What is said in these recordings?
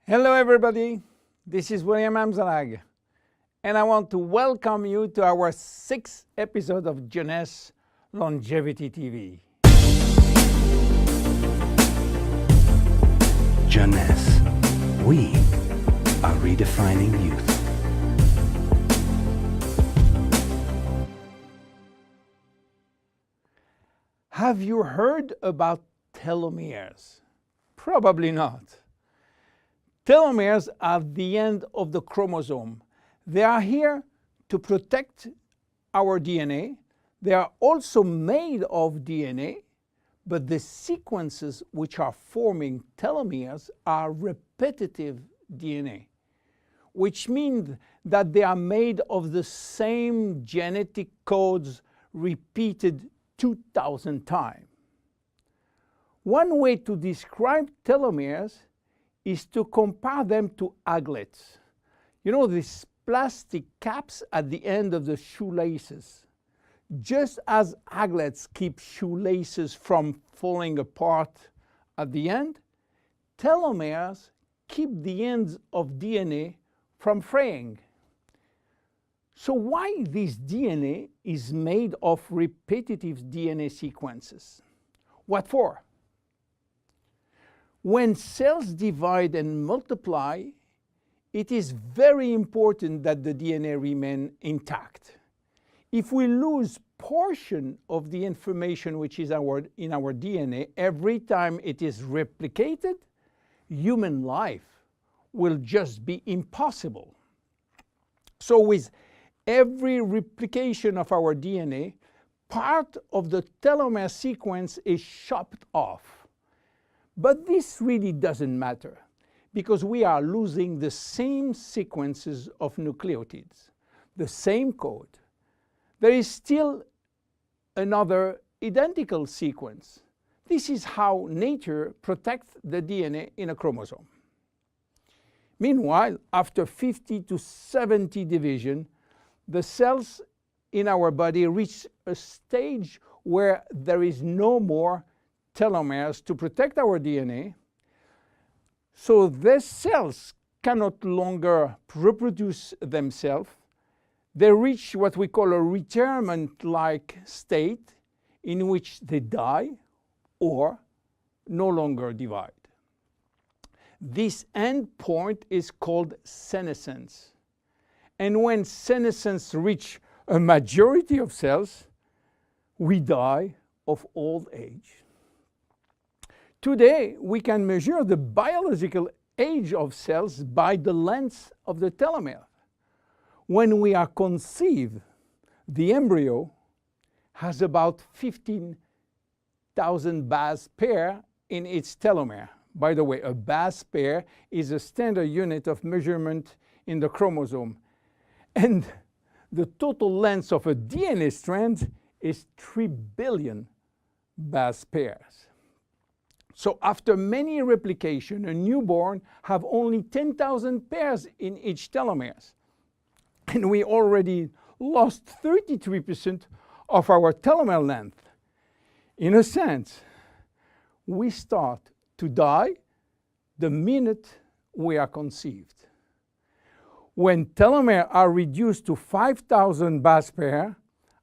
Hello everybody, this is William Amzalag, and I want to welcome you to our 6th episode of Jeunesse Longevity TV. Jeunesse, we are redefining youth. Have you heard about telomeres? Probably not. Telomeres are the end of the chromosome. They are here to protect our DNA. They are also made of DNA, but the sequences which are forming telomeres are repetitive DNA, which means that they are made of the same genetic codes repeated 2,000 times. One way to describe telomeres is to compare them to aglets. You know, these plastic caps at the end of the shoelaces. Just as aglets keep shoelaces from falling apart at the end, telomeres keep the ends of DNA from fraying. So why this DNA is made of repetitive DNA sequences? What for? When cells divide and multiply, it is very important that the DNA remain intact. If we lose portion of the information which is in our DNA every time it is replicated, human life will just be impossible. So with every replication of our DNA, part of the telomere sequence is chopped off. But this really doesn't matter because we are losing the same sequences of nucleotides, the same code. There is still another identical sequence. This is how nature protects the DNA in a chromosome. Meanwhile, after 50 to 70 division, the cells in our body reach a stage where there is no more telomeres to protect our DNA, so these cells cannot longer reproduce themselves. They reach what we call a retirement-like state in which they die or no longer divide. This end point is called senescence. And when senescence reaches a majority of cells, we die of old age. Today, we can measure the biological age of cells by the length of the telomere. When we are conceived, the embryo has about 15,000 base pair in its telomere. By the way, a base pair is a standard unit of measurement in the chromosome. And the total length of a DNA strand is 3 billion base pairs. So after many replications, a newborn have only 10,000 pairs in each telomeres. And we already lost 33% of our telomere length. In a sense, we start to die the minute we are conceived. When telomeres are reduced to 5,000 base pairs,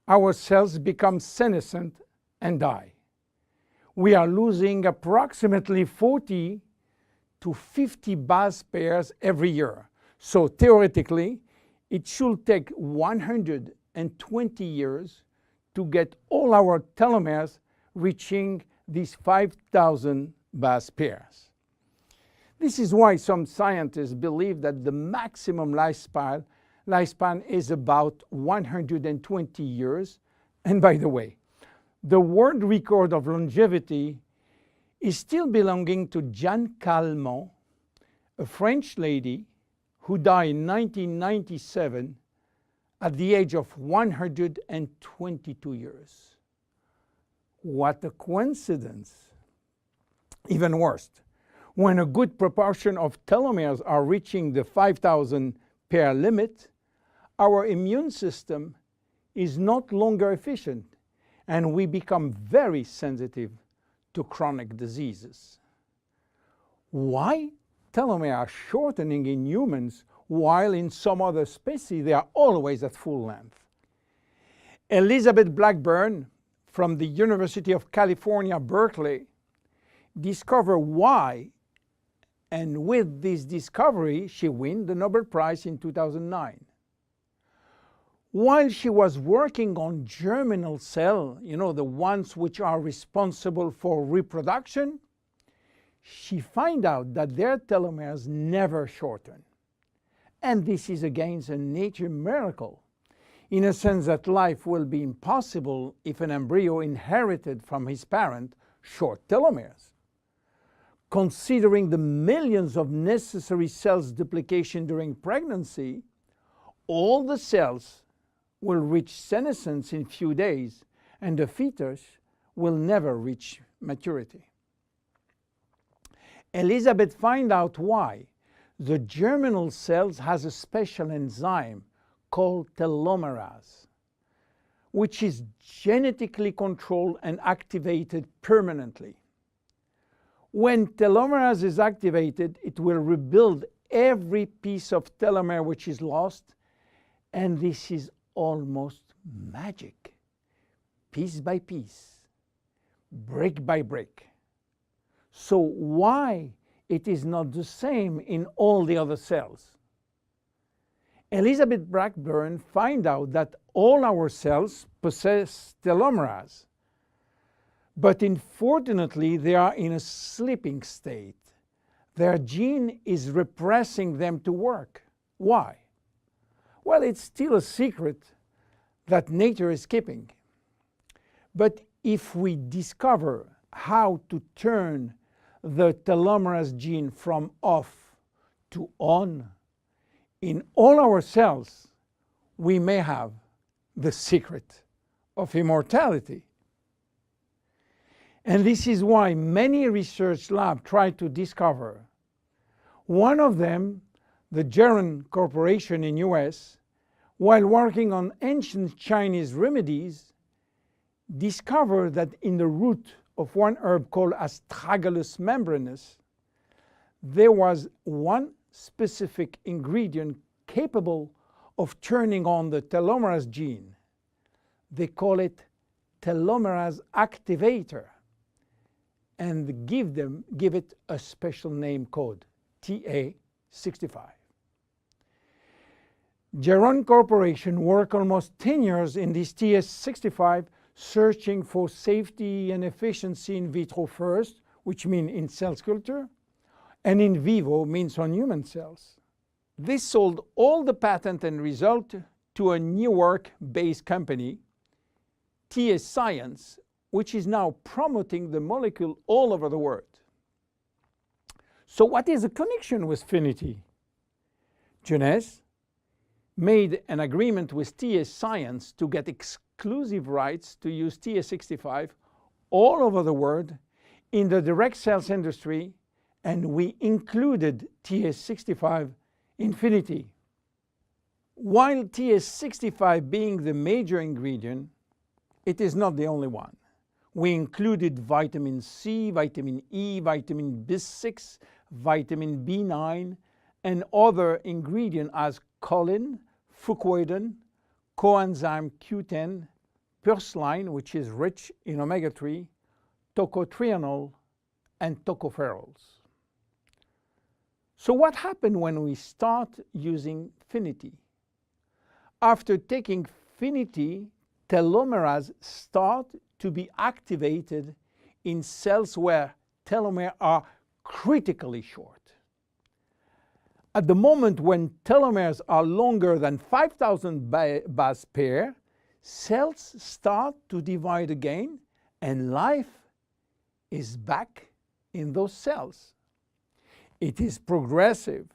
our cells become senescent and die. We are losing approximately 40 to 50 base pairs every year. So theoretically, it should take 120 years to get all our telomeres reaching these 5,000 base pairs. This is why some scientists believe that the maximum lifespan is about 120 years. And by the way, the world record of longevity is still belonging to Jeanne Calment, a French lady who died in 1997 at the age of 122 years. What a coincidence! Even worse, when a good proportion of telomeres are reaching the 5,000 pair limit, our immune system is not longer efficient, and we become very sensitive to chronic diseases. Why telomeres are shortening in humans, while in some other species they are always at full length. Elizabeth Blackburn from the University of California, Berkeley, discovered why, and with this discovery she won the Nobel Prize in 2009. While she was working on germinal cells, the ones which are responsible for reproduction, she found out that their telomeres never shorten. And this is again a nature miracle, in a sense that life will be impossible if an embryo inherited from his parent short telomeres. Considering the millions of necessary cells duplication during pregnancy, all the cells will reach senescence in few days, and the fetus will never reach maturity. Elizabeth found out why. The germinal cells has a special enzyme called telomerase, which is genetically controlled and activated permanently. When telomerase is activated, it will rebuild every piece of telomere which is lost, and this is almost magic. Piece by piece, brick by brick. So why it is not the same in all the other cells? Elizabeth Blackburn found out that all our cells possess telomerase, but unfortunately they are in a sleeping state. Their gene is repressing them to work. Why? Well, it's still a secret that nature is keeping. But if we discover how to turn the telomerase gene from off to on in all our cells, we may have the secret of immortality. And this is why many research labs try to discover. One of them, the Jeunesse Corporation in US, while working on ancient Chinese remedies, discovered that in the root of one herb called Astragalus membranus, there was one specific ingredient capable of turning on the telomerase gene. They call it telomerase activator, and give it a special name code, TA65. Jeunesse Corporation worked almost 10 years in this TA65, searching for safety and efficiency in vitro first, which means in cell culture, and in vivo means on human cells. They sold all the patent and result to a Newark-based company, TA Science, which is now promoting the molecule all over the world. So what is the connection with Finity? Jeunesse made an agreement with TA Science to get exclusive rights to use TA65 all over the world in the direct sales industry, and we included TA65 Infinity. While TA65 being the major ingredient, it is not the only one. We included vitamin C, vitamin E, vitamin B6, vitamin B9, and other ingredients as choline, fucoidan, coenzyme Q10, purslane, which is rich in omega-3, tocotrienol, and tocopherols. So what happened when we start using Finity? After taking Finity, telomerase start to be activated in cells where telomeres are critically short. At the moment when telomeres are longer than 5,000 base pair, cells start to divide again, and life is back in those cells. It is progressive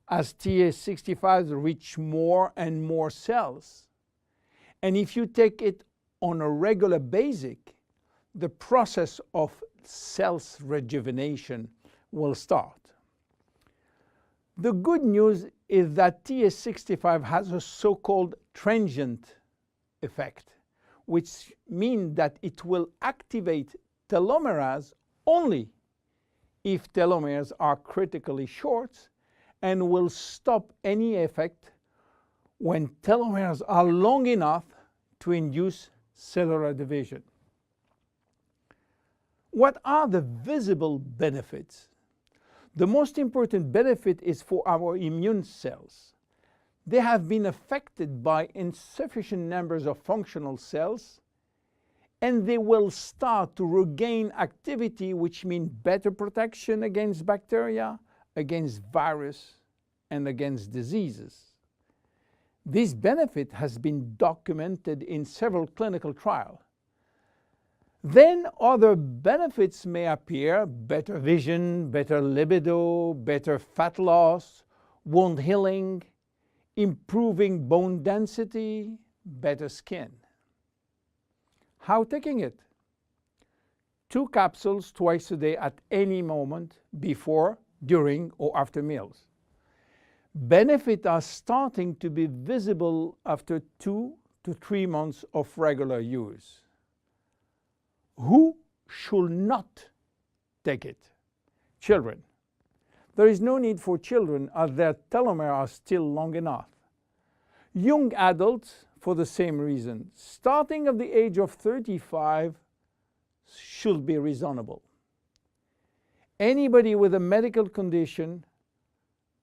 as TA65 reach more and more cells. And if you take it on a regular basis, the process of cells rejuvenation will start. The good news is that TA65 has a so-called transient effect, which means that it will activate telomerase only if telomeres are critically short and will stop any effect when telomeres are long enough to induce cellular division. What are the visible benefits? The most important benefit is for our immune cells. They have been affected by insufficient numbers of functional cells, and they will start to regain activity, which means better protection against bacteria, against virus, and against diseases. This benefit has been documented in several clinical trials. Then other benefits may appear: better vision, better libido, better fat loss, wound healing, improving bone density, better skin. How taking it? 2 capsules twice a day at any moment before, during, or after meals. Benefits are starting to be visible after 2 to 3 months of regular use. Who should not take it? Children. There is no need for children as their telomeres are still long enough. Young adults, for the same reason, starting at the age of 35, should be reasonable. Anybody with a medical condition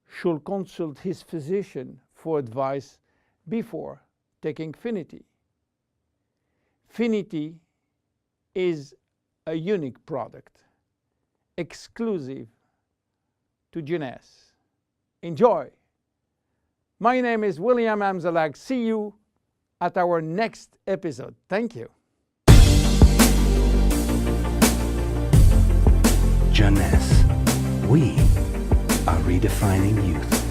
should consult his physician for advice before taking Finity. Finity is a unique product, exclusive to Jeunesse. Enjoy! My name is William Amzalag. See you at our next episode. Thank you. Jeunesse. We are redefining youth.